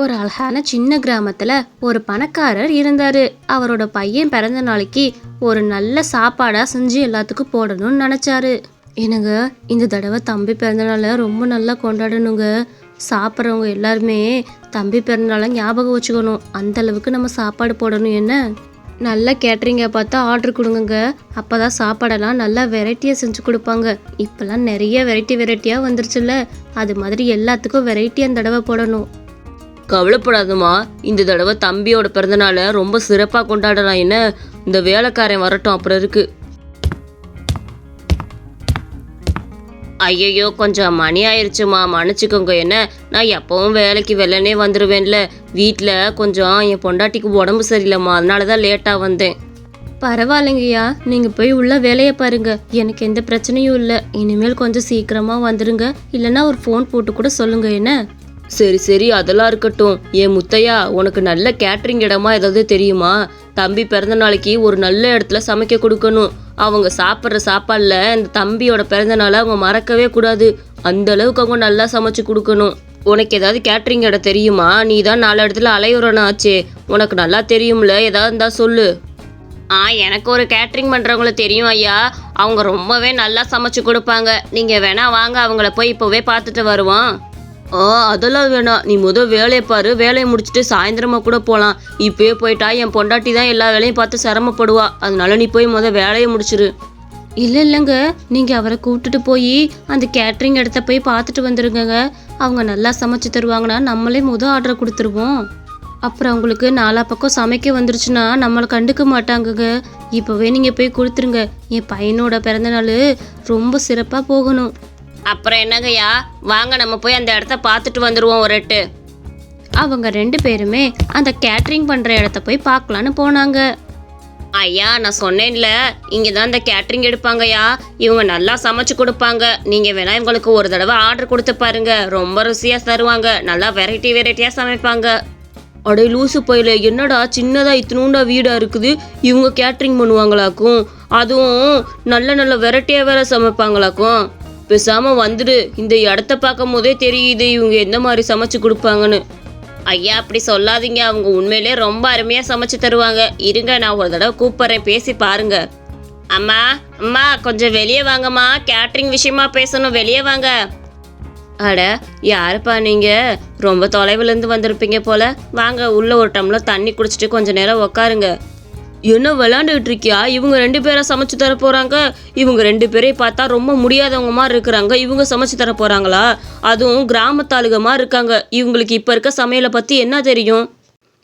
ஒரு அழகான சின்ன கிராமத்துல ஒரு பணக்காரர் இருந்தாரு. அவரோட பையன் பிறந்த நாளைக்கு ஒரு நல்ல சாப்பாடா செஞ்சு எல்லாத்துக்கும் போடணும்னு நினைச்சாரு. என்னங்க, இந்த தடவை தம்பி பிறந்தநாள ரொம்ப நல்லா கொண்டாடணுங்க. சாப்பிட்றவங்க எல்லாருமே தம்பி பிறந்தநாள ஞாபகம் வச்சுக்கணும். அந்த அளவுக்கு நம்ம சாப்பாடு போடணும். என்ன நல்ல கேட்டரிங்க பார்த்தா ஆர்டர் கொடுங்க. அப்போதான் சாப்பாடெல்லாம் நல்லா வெரைட்டியாக செஞ்சு கொடுப்பாங்க. இப்போல்லாம் நிறைய வெரைட்டியாக வந்துருச்சுல்ல, அது மாதிரி எல்லாத்துக்கும் வெரைட்டி அந்த தடவை போடணும். கவலைப்படாதம்மா, இந்த தடவை தம்பியோட பிறந்தநாளை ரொம்ப சிறப்பாக கொண்டாடலாம். என்ன, இந்த வேலைக்காரன் வரட்டும், அப்புறம் இருக்கு. ஐயையோ, கொஞ்சம் மணி ஆயிடுச்சுமா, மன்னிச்சுக்கோங்க. என்ன, நான் எப்பவும் வேலைக்கு வெள்ளனே வந்துடுவேன்ல. வீட்டில் கொஞ்சம் என் பொண்டாட்டிக்கு உடம்பு சரியில்லைம்மா, அதனால தான் லேட்டாக வந்தேன். பரவாயில்லைங்கய்யா, நீங்கள் போய் உள்ள வேலையை பாருங்க. எனக்கு எந்த பிரச்சனையும் இல்லை. இனிமேல் கொஞ்சம் சீக்கிரமாக வந்துடுங்க. இல்லைன்னா ஒரு ஃபோன் போட்டு கூட சொல்லுங்க. என்ன, சரி, அதெல்லாம் இருக்கட்டும். என் முத்தையா, உனக்கு நல்ல கேட்ரிங் இடமா ஏதாவது தெரியுமா? தம்பி பிறந்த நாளைக்கு ஒரு நல்ல இடத்துல சமைக்க கொடுக்கணும். அவங்க சாப்பிட்ற சாப்பாடில் இந்த தம்பியோட பிறந்த நாளை அவங்க மறக்கவே கூடாது. அந்த அளவுக்கு அவங்க நல்லா சமைச்சு கொடுக்கணும். உனக்கு ஏதாவது கேட்ரிங் இடம் தெரியுமா? நீ தான் 4 இடத்துல அலையுறனா ஆச்சே, உனக்கு நல்லா தெரியும்ல. ஏதாவது இருந்தா சொல்லு. எனக்கு ஒரு கேட்ரிங் பண்ணுறவங்கள தெரியும் ஐயா. அவங்க ரொம்பவே நல்லா சமைச்சு கொடுப்பாங்க. நீங்கள் வேணா வாங்க, அவங்கள போய் இப்போவே பார்த்துட்டு வருவோம். அதெல்லாம் வேணாம். நீ வேலையை பாரு. வேலையை முடிச்சுட்டு சாயந்தரமா கூட போகலாம். இப்பயே போயிட்டா என் பொண்டாட்டி தான் எல்லா வேலையும் பார்த்து சிரமப்படுவா. அதனால நீ போய் வேலையை முடிச்சிரு. இல்லைங்க, நீங்கள் அவரை கூப்பிட்டுட்டு போய் அந்த கேட்ரிங் இடத்த போய் பார்த்துட்டு வந்துருங்க. அவங்க நல்லா சமைச்சு தருவாங்கன்னா நம்மளே ஆர்டர் கொடுத்துருவோம். அப்புறம் அவங்களுக்கு 4 பக்கம் சமைக்க வந்துருச்சுன்னா நம்மளை கண்டுக்க மாட்டாங்கங்க. இப்போவே நீங்கள் போய் கொடுத்துருங்க. என் பையனோட பிறந்தநாள் ரொம்ப சிறப்பாக போகணும். அப்புறம் என்னங்கய்யா, வாங்க நம்ம போய் அந்த இடத்த பார்த்துட்டு வந்துடுவோம் ஒரு எட்டு. அவங்க 2 பேருமே அந்த கேட்ரிங் பண்ணுற இடத்த போய் பார்க்கலான்னு போனாங்க. ஐயா, நான் சொன்னேன்ல, இங்கே தான் இந்த கேட்ரிங் எடுப்பாங்கய்யா. இவங்க நல்லா சமைச்சு கொடுப்பாங்க. நீங்கள் வேணா இவங்களுக்கு ஒரு தடவை ஆர்டர் கொடுத்து பாருங்க. ரொம்ப ருசியாக தருவாங்க. நல்லா வெரைட்டியாக சமைப்பாங்க. அடே லூசு போயில, என்னடா சின்னதாக இத்தினூண்டா வீடாக இருக்குது, இவங்க கேட்ரிங் பண்ணுவாங்களாக்கும். அதுவும் நல்ல வெரைட்டியாக வேற சமைப்பாங்களாக்கும். பேசாம வந்துடு. இந்த இடத்த பார்க்கும் போதே தெரியுது இவங்க எந்த மாதிரி சமைச்சு கொடுப்பாங்கன்னு. ஐயா, அப்படி சொல்லாதீங்க. அவங்க உண்மையிலே ரொம்ப அருமையா சமைச்சு தருவாங்க. இருங்க, நான் ஒரு தடவை கூப்பிட்றேன், பேசி பாருங்க. அம்மா கொஞ்சம் வெளியே வாங்கம்மா, கேட்ரிங் விஷயமா பேசணும், வெளியே வாங்க. அட, யாருப்பா நீங்க? ரொம்ப தொலைவுலேருந்து வந்திருப்பீங்க போல. வாங்க, உள்ள ஒரு டம்ளர் தண்ணி குடிச்சிட்டு கொஞ்ச நேரம் உக்காருங்க. என்ன விளாண்டுட்டு இருக்கியா? இவங்க 2 பேரை சமைச்சு தர போறாங்க. இவங்க 2 பேரையும் பார்த்தா ரொம்ப முடியாதவங்க மாதிரி இருக்கிறாங்க. இவங்க சமைச்சு தர போறாங்களா? அதுவும் கிராமத்தாளுக மாதிரி இருக்காங்க. இவங்களுக்கு இப்ப இருக்க சமையலை பத்தி என்ன தெரியும்?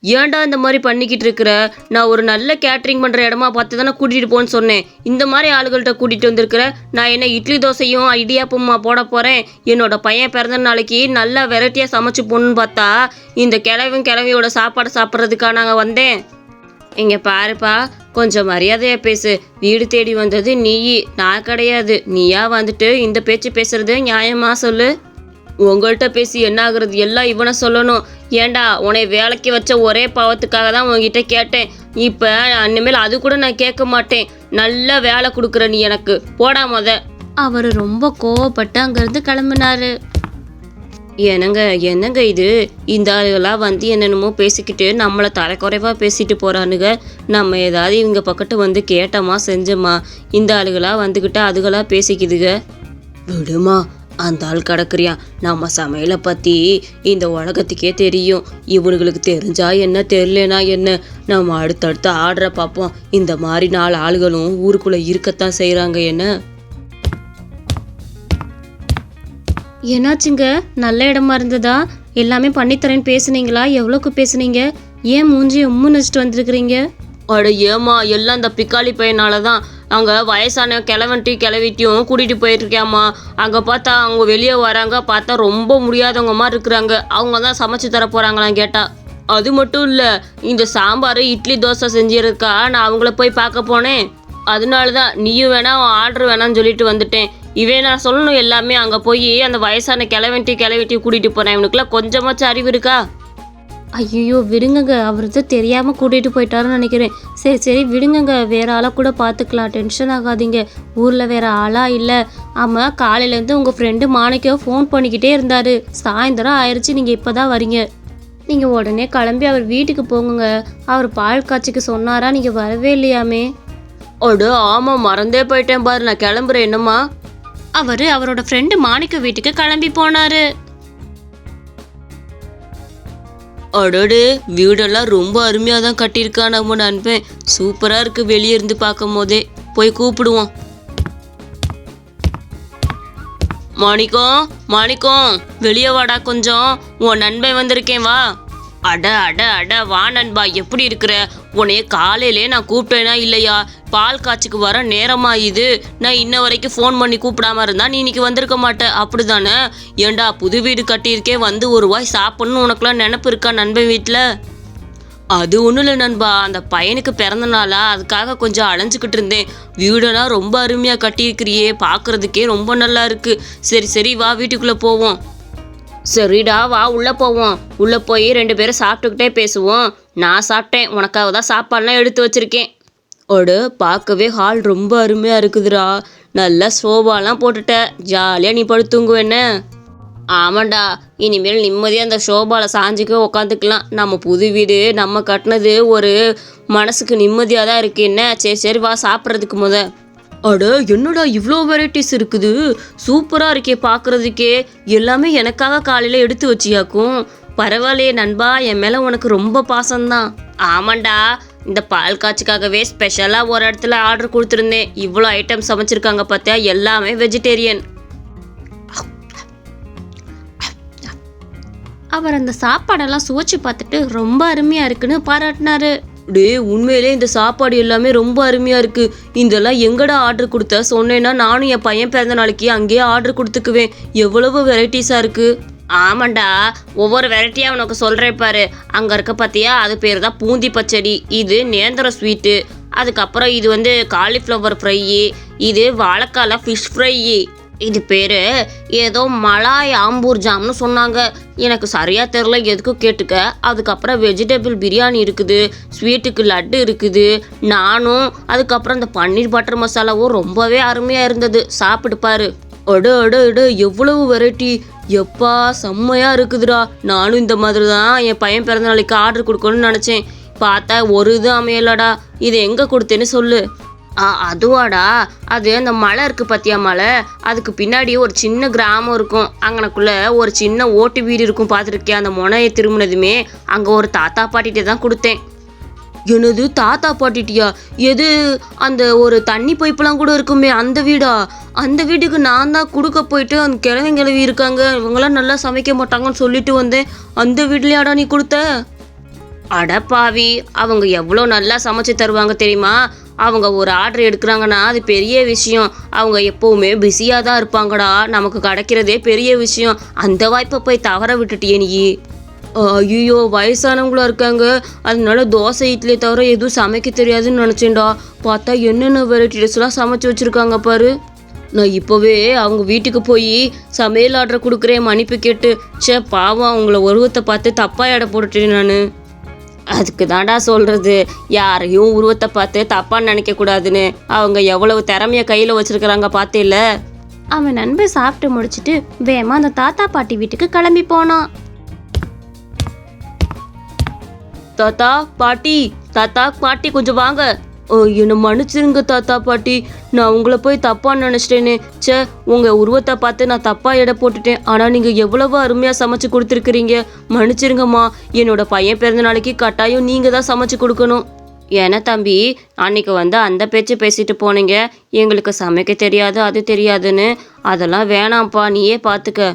ஏன்டா இந்த மாதிரி பண்ணிக்கிட்டு இருக்கிற? நான் ஒரு நல்ல கேட்ரிங் பண்ற இடமா பார்த்து தானே கூட்டிட்டு போன்னு சொன்னேன். இந்த மாதிரி ஆளுகள்கிட்ட கூட்டிட்டு வந்திருக்கிற. நான் என்ன இட்லி தோசையும் இடியாப்பமா போட போறேன்? என்னோட பையன் பிறந்த நாளைக்கு நல்லா வெரைட்டியா சமைச்சு போகணுன்னு பார்த்தா இந்த கிழவியோட சாப்பாடு சாப்பிட்றதுக்காக நாங்கள் வந்தேன். இங்கே பாருப்பா, கொஞ்சம் மரியாதையாக பேசு. வீடு தேடி வந்தது நீ, நான் கிடையாது. நீயா வந்துட்டு இந்த பேச்சு பேசுறது நியாயமா சொல்லு? உங்கள்கிட்ட பேசி என்ன ஆகுறது? எல்லாம் இவனை சொல்லணும். ஏண்டா, உன்னை வேலைக்கு வச்ச ஒரே பாவத்துக்காக தான் உங்ககிட்ட கேட்டேன். இப்போ இனிமேல் அது கூட நான் கேட்க மாட்டேன். நல்ல வேலை கொடுக்குற நீ எனக்கு. போடா அவர் ரொம்ப கோவப்பட்டு அங்கேருந்து கிளம்பினாரு. என்னங்க இது? இந்த ஆளுகளாக வந்து என்னென்னமோ பேசிக்கிட்டு நம்மளை தலைக்குறைவாக பேசிட்டு போகிறானுங்க. நம்ம ஏதாவது இவங்க பக்கத்து வந்து கேட்டோமா செஞ்சோமா? இந்த ஆளுகளாக வந்துக்கிட்டு அதுகளாக பேசிக்குதுங்க. விடுமா, அந்த ஆள் கிடக்குறியா? நம்ம சமையலை பற்றி இந்த உலகத்துக்கே தெரியும். இவனுங்களுக்கு தெரிஞ்சா என்ன, தெரியலனா என்ன? நம்ம அடுத்தடுத்து ஆர்டரை பார்ப்போம். இந்த மாதிரி 4 ஆளுகளும் ஊருக்குள்ளே இருக்கத்தான் செய்கிறாங்க. என்ன என்னாச்சுங்க? நல்ல இடமா இருந்ததா? எல்லாமே பண்ணித்தரேன்னு பேசுனீங்களா? எவ்வளோக்கு பேசுனீங்க? ஏன் மூஞ்சி வச்சுட்டு வந்துருக்குறீங்க? அட ஏமா, எல்லாம் இந்த பிக்காளி பையனால தான். அங்கே வயசான கிளவிட்டியும் கூட்டிகிட்டு போயிருக்கேம்மா. அங்கே பார்த்தா அவங்க வெளியே வராங்க, பார்த்தா ரொம்ப முடியாதவங்க மாதிரி இருக்கிறாங்க. அவங்க தான் சமைச்சு தர போகிறாங்களாம் கேட்டா. அது மட்டும் இல்லை, இந்த சாம்பார் இட்லி தோசை செஞ்சிருக்கா. நான் அவங்கள போய் பார்க்க போனேன். அதனால தான் நீயும் வேணா ஆர்டர் வேணான்னு சொல்லிட்டு வந்துட்டேன். நான் சொல்லணும் எல்லாமே. அங்கே போய் அந்த வயசான கிளவிட்டி கூட்டிகிட்டு போகிறேன். இவனுக்குலாம் கொஞ்சமாச்சும் அறிவு இருக்கா? ஐயோ விடுங்கங்க, அவருக்கு தெரியாமல் கூட்டிகிட்டு போயிட்டாருன்னு நினைக்கிறேன். சரி விடுங்கங்க, வேறு ஆளாக கூட பார்த்துக்கலாம். டென்ஷன் ஆகாதீங்க. ஊரில் வேறு ஆளாக இல்லை. ஆமாம், காலையிலேருந்து உங்கள் ஃப்ரெண்டு மாணிக்கம் ஃபோன் பண்ணிக்கிட்டே இருந்தார். சாயந்தரம் ஆயிடுச்சு, நீங்கள் இப்போ தான் வரீங்க. நீங்கள் உடனே கிளம்பி அவர் வீட்டுக்கு போங்க. அவர் பால் காய்ச்சிக்கு சொன்னாரா, நீங்கள் வரவே இல்லையாமே. அட ஆமா, மறந்தே போயிட்டேன் பாரு. நான் கிளம்புறேன். என்னம்மா? அவர் அவரோட ஃப்ரெண்டு மாணிக்க வீட்டுக்கு கிளம்பி போனாரு. அடடே, வீடெல்லாம் ரொம்ப அருமையாக தான் கட்டியிருக்கான் நம்ம நண்பன். சூப்பராக இருக்கு. வெளியே இருந்து பார்க்கும் போதே போய் கூப்பிடுவோம். மாணிக்கம், மாணிக்கம், வெளியே வாடா கொஞ்சம். உன் நண்பன் வந்திருக்கேன், வா. அட அட அட, வா நண்பா, எப்படி இருக்கிற? உன்னைய காலையிலே நான் கூப்பிட்டேனா இல்லையா? பால் காய்ச்சிக்கு வர நேரமா இது. நான் இன்ன வரைக்கும் ஃபோன் பண்ணி கூப்பிடாம இருந்தா நீ இன்னைக்கு வந்திருக்க மாட்டேன், அப்படிதானே? ஏண்டா, புது வீடு கட்டியிருக்கேன், வந்து ஒரு வாய் சாப்பிட்ணுன்னு உனக்குலாம் நினப்பு இருக்கா நண்பன் வீட்டில்? அது ஒன்றும் இல்லை நண்பா, அந்த பையனுக்கு பிறந்த நாளா, அதுக்காக கொஞ்சம் அலைஞ்சிக்கிட்டு இருந்தேன். வீடெல்லாம் ரொம்ப அருமையாக கட்டியிருக்கிறியே, பார்க்குறதுக்கே ரொம்ப நல்லா இருக்கு. சரி சரி, வா வீட்டுக்குள்ளே போவோம். சரிடா, வா உள்ளே போவோம். உள்ளே போய் 2 பேரும் சாப்பிட்டுக்கிட்டே பேசுவோம். நான் சாப்பிட்டேன், உனக்காக தான் சாப்பாடுலாம் எடுத்து வச்சுருக்கேன். அட, பார்க்கவே ஹால் ரொம்ப அருமையாக இருக்குதுடா. நல்லா சோபாலாம் போட்டுட்ட, ஜாலியாக நீ படுத்துங்குவேன்ன. ஆமாண்டா, இனிமேல் நிம்மதியாக அந்த ஷோபாவில் சாஞ்சிக்க உக்காந்துக்கலாம். நம்ம புது வீடு நம்ம கட்டினது ஒரு மனசுக்கு நிம்மதியாக தான் இருக்குது. என்ன? சரி சரி, வா சாப்பிட்றதுக்கு அட, என்னடா இவ்வளோ வெரைட்டிஸ் இருக்குது, சூப்பராக இருக்கே பார்க்குறதுக்கே. எல்லாமே எனக்காக காலையில் எடுத்து வச்சியாக்கும். பரவாயில்லையே நண்பா, என் மேலே உனக்கு ரொம்ப பாசம்தான். ஆமாண்டா, இந்த பால் காய்ச்சிக்காகவே ஸ்பெஷலாக ஒரு இடத்துல ஆர்டர் கொடுத்துருந்தேன். இவ்வளோ ஐட்டம் சமைச்சிருக்காங்க பார்த்தியா, எல்லாமே வெஜிடேரியன். அவர் அந்த சாப்பாடெல்லாம் சுவைச்சு பார்த்துட்டு ரொம்ப அருமையாக இருக்குன்னு பாராட்டினாரு. டே, உண்மையிலே இந்த சாப்பாடு எல்லாமே ரொம்ப அருமையாக இருக்குது. இதெல்லாம் எங்கடா ஆர்டர் கொடுத்த? சொன்னேன்னா நானும் என் பையன் பிறந்த நாளைக்கு அங்கேயே ஆர்டர் கொடுத்துக்குவேன். எவ்வளவு வெரைட்டிஸாக இருக்குது. ஆமாண்டா, ஒவ்வொரு வெரைட்டியாக உனக்கு சொல்கிறேன் பாரு. அங்கே இருக்க பார்த்தியா, அது பேர் தான் பூந்தி பச்சடி. இது நேந்திரம் ஸ்வீட்டு. அதுக்கப்புறம் இது வந்து காலிஃப்ளவர் ஃப்ரையி. இது வாழைக்கால ஃபிஷ் ஃப்ரையி. இது பேர் ஏதோ மலாய் ஆம்பூர் ஜாம்னு சொன்னாங்க. எனக்கு சரியாக தெரில, எதுக்கும் கேட்டுக்க. அதுக்கப்புறம் வெஜிடபிள் பிரியாணி இருக்குது, ஸ்வீட்டுக்கு லட்டு இருக்குது, நானும். அதுக்கப்புறம் இந்த பன்னீர் பட்டர் மசாலாவும் ரொம்பவே அருமையாக இருந்தது. சாப்பிட்டு பாரு. அட அட அட, எவ்வளவு வெரைட்டி! எப்பா, செம்மையாக இருக்குதுடா. நானும் இந்த மாதிரி தான் என் பையன் பிறந்த நாளைக்கு ஆர்டர் கொடுக்கணும்னு நினச்சேன். பார்த்தா ஒரு இது அமையலடா. இதை எங்கே கொடுத்தேன்னு சொல்லு. அதுவாடா, அது அந்த மலை இருக்குது பார்த்தியா, மலை, அதுக்கு பின்னாடி ஒரு சின்ன கிராமம் இருக்கும். அங்கனக்குள்ளே ஒரு சின்ன ஓட்டு வீடு இருக்கும், பார்த்துருக்கேன். அந்த முனையை திரும்பினதுமே அங்கே ஒரு தாத்தா பாட்டிகிட்டே தான் கொடுத்தேன். என்னது, தாத்தா பாட்டிட்டியா? எது, அந்த ஒரு தண்ணி பைப்பெலாம் கூட இருக்குமே, அந்த வீடா? அந்த வீட்டுக்கு நான் தான் கொடுக்க போயிட்டு, அந்த கிழவி இருக்காங்க, இவங்களாம் நல்லா சமைக்க மாட்டாங்கன்னு சொல்லிட்டு வந்தேன். அந்த வீட்லையாடா நீ கொடுத்த? அடப்பாவி, அவங்க எவ்வளோ நல்லா சமைச்சு தருவாங்க தெரியுமா? அவங்க ஒரு ஆர்டர் எடுக்கிறாங்கன்னா அது பெரிய விஷயம். அவங்க எப்போவுமே பிஸியாக தான் இருப்பாங்கடா. நமக்கு கிடைக்கிறதே பெரிய விஷயம். அந்த வாய்ப்பை போய் தவற விட்டுட்டியே நீ. ஐயோ, வயசானவங்களா இருக்காங்க, அதனால தோசை இட்லியை தவிர எதுவும் சமைக்க தெரியாதுன்னு நினச்சேன்டா. பார்த்தா என்னென்ன வெரைட்டிஸ்லாம் சமைச்சு வச்சுருக்காங்க பாரு. நான் இப்போவே அவங்க வீட்டுக்கு போய் சமையல் ஆர்டர் கொடுக்குறேன், மன்னிப்பு கேட்டு. பாவம், அவங்கள உருவத்தை பார்த்து தப்பாக எடை போட்டுட்டேன் நான். அதுக்கு தாண்டா சொல்கிறது, யாரையும் உருவத்தை பார்த்து தப்பான்னு நினைக்கக்கூடாதுன்னு. அவங்க எவ்வளவு திறமையை கையில் வச்சுருக்கிறாங்க பார்த்தேல்ல. அவன் நண்பன் சாப்பிட்டு முடிச்சுட்டு வேமா அந்த தாத்தா பாட்டி வீட்டுக்கு கிளம்பி போனான். தாத்தா பாட்டி, தாத்தா பாட்டி, கொஞ்சம் வாங்க. என்னை மன்னிச்சிருங்க தாத்தா பாட்டி, நான் உங்களை போய் தப்பான்னு நினச்சிட்டேனே. உங்கள் உருவத்தை பார்த்து நான் தப்பாக எடை போட்டுட்டேன். ஆனால் நீங்கள் எவ்வளவு அருமையாக சமைச்சு கொடுத்துருக்குறீங்க. மன்னிச்சிருங்கம்மா. என்னோட பையன் பிறந்த நாளைக்கு கட்டாயம் நீங்கள் தான் சமைச்சு கொடுக்கணும். ஏன்னா தம்பி, அன்னைக்கு வந்து அந்த பேச்சு பேசிட்டு போனீங்க, எங்களுக்கு சமைக்க தெரியாது அது தெரியாதுன்னு. அதெல்லாம் வேணாம்ப்பா, நீயே பார்த்துக்க.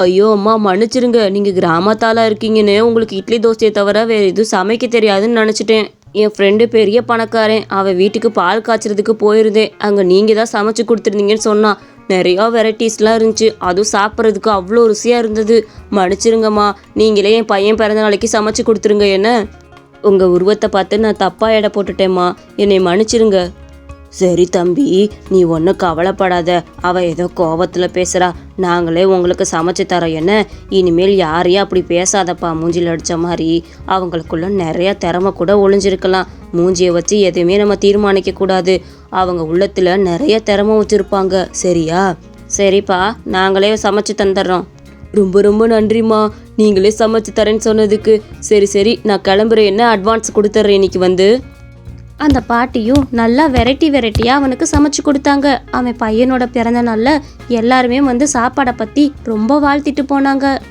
ஐயோ அம்மா, மன்னிச்சிருங்க. நீங்கள் கிராமத்தாலாக இருக்கீங்கன்னு உங்களுக்கு இட்லி தோசையை தவிர வேறு எதுவும் சமைக்க தெரியாதுன்னு நினச்சிட்டேன். என் ஃப்ரெண்டு பெரிய பணக்காரன், அவன் வீட்டுக்கு பால் காய்ச்சறதுக்கு போயிருந்தேன். அங்கே நீங்கள் தான் சமைச்சு கொடுத்துருந்தீங்கன்னு சொன்னான். நிறையா வெரைட்டிஸ்லாம் இருந்துச்சு, அதுவும் சாப்பிட்றதுக்கு அவ்வளோ ருசியாக இருந்தது. மன்னிச்சிருங்கம்மா, நீங்களே என் பையன் பிறந்த நாளைக்கு சமைச்சு கொடுத்துருங்க. என்ன, உங்கள் உருவத்தை பார்த்து நான் தப்பாக எடை போட்டுட்டேம்மா, என்னை மன்னிச்சிருங்க. சரி தம்பி, நீ ஒன்றும் கவலைப்படாத. அவள் ஏதோ கோபத்தில் பேசுகிறா, நாங்களே உங்களுக்கு சமைச்சு தரோம். என்ன, இனிமேல் யாரையும் அப்படி பேசாதப்பா, மூஞ்சில் அடித்த மாதிரி. அவங்களுக்குள்ள நிறையா திறமை கூட ஒளிஞ்சிருக்கலாம். மூஞ்சியை வச்சு எதுவுமே நம்ம தீர்மானிக்க கூடாது. அவங்க உள்ளத்தில் நிறைய திறமை வச்சுருப்பாங்க. சரியா? சரிப்பா, நாங்களே சமைச்சு தந்துடுறோம். ரொம்ப ரொம்ப நன்றிம்மா, நீங்களே சமைச்சு தரேன்னு சொன்னதுக்கு. சரி நான் கிளம்புறேன், என்ன அட்வான்ஸ் கொடுத்துட்றேன் இன்னைக்கு வந்து. அந்த பாட்டியும் நல்லா வெரைட்டியா அவனுக்கு சமைச்சு கொடுத்தாங்க. அவன் பையனோட பிறந்த நாள்ல எல்லாருமே வந்து சாப்பாடை பத்தி ரொம்ப வாழ்த்திட்டு போனாங்க.